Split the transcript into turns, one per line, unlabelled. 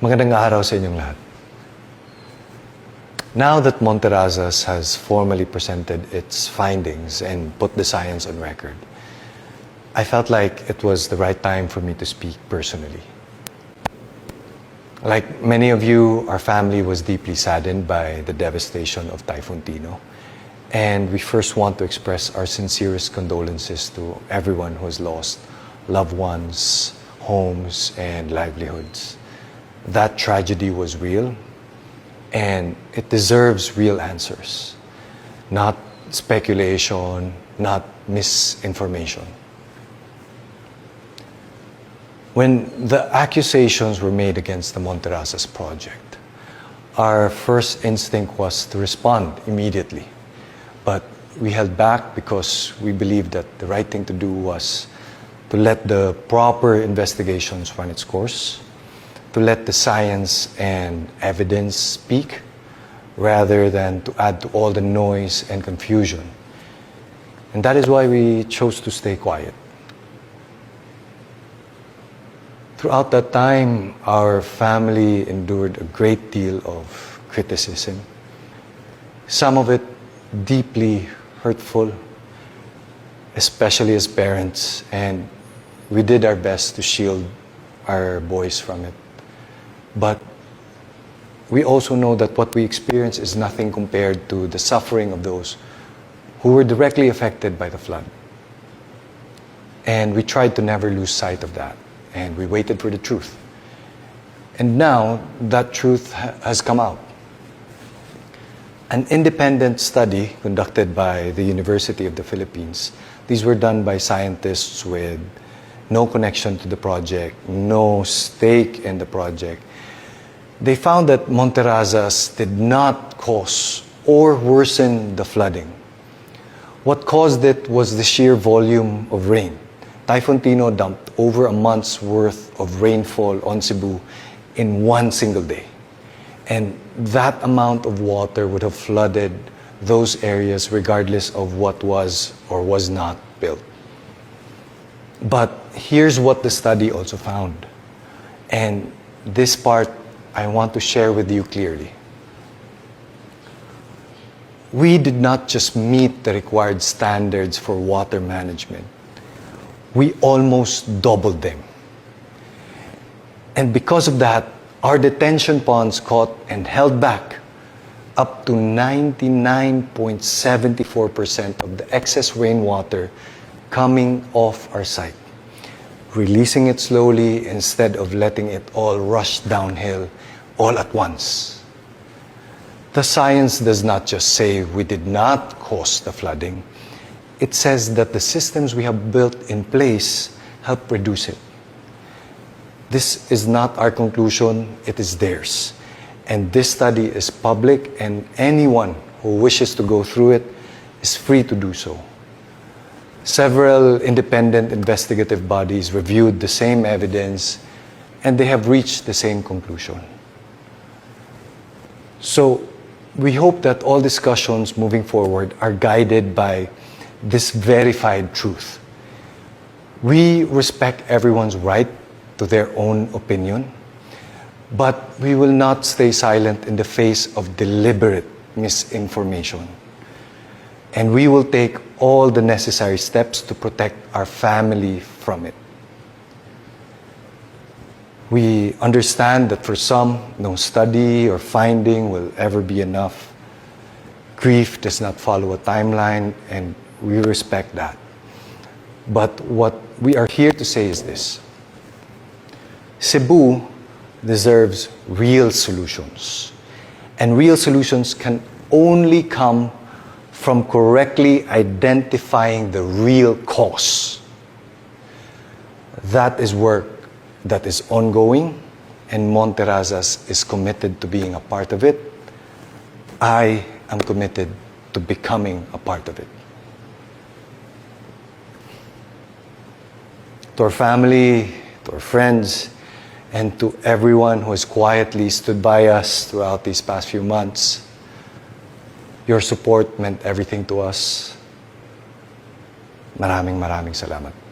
Magandang araw sa inyong lahat. Now that Monterazas has formally presented its findings and put the science on record, I felt like it was the right time for me to speak personally. Like many of you, our family was deeply saddened by the devastation of Typhoon Tino, and we first want to express our sincerest condolences to everyone who has lost loved ones, homes, and livelihoods. That tragedy was real, and it deserves real answers, not speculation, not misinformation. When the accusations were made against the Monterazas project, our first instinct was to respond immediately. But we held back because we believed that the right thing to do was to let the proper investigations run its course, to let the science and evidence speak, rather than to add to all the noise and confusion. And that is why we chose to stay quiet. Throughout that time, our family endured a great deal of criticism, some of it deeply hurtful, especially as parents, and we did our best to shield our boys from it. But we also know that what we experience is nothing compared to the suffering of those who were directly affected by the flood. And we tried to never lose sight of that, and we waited for the truth. And now that truth has come out. An independent study conducted by the University of the Philippines, these were done by scientists with no connection to the project, no stake in the project. They found that Monterazas did not cause or worsen the flooding. What caused it was the sheer volume of rain. Typhoon Tino dumped over a month's worth of rainfall on Cebu in one single day. And that amount of water would have flooded those areas regardless of what was or was not built. But here's what the study also found. And this part I want to share with you clearly. We did not just meet the required standards for water management. We almost doubled them. And because of that, our detention ponds caught and held back up to 99.74% of the excess rainwater coming off our site, releasing it slowly instead of letting it all rush downhill all at once. The science does not just say we did not cause the flooding. It says that the systems we have built in place help reduce it. This is not our conclusion, it is theirs. And this study is public, and anyone who wishes to go through it is free to do so. Several independent investigative bodies reviewed the same evidence, and they have reached the same conclusion. So, we hope that all discussions moving forward are guided by this verified truth. We respect everyone's right to their own opinion, but we will not stay silent in the face of deliberate misinformation. And we will take all the necessary steps to protect our family from it. We understand that for some, no study or finding will ever be enough. Grief does not follow a timeline, and we respect that. But what we are here to say is this: Cebu deserves real solutions. And real solutions can only come from correctly identifying the real cause. That is work that is ongoing, and Monterazas is committed to being a part of it. I am committed to becoming a part of it. To our family, to our friends, and to everyone who has quietly stood by us throughout these past few months, your support meant everything to us. Maraming salamat.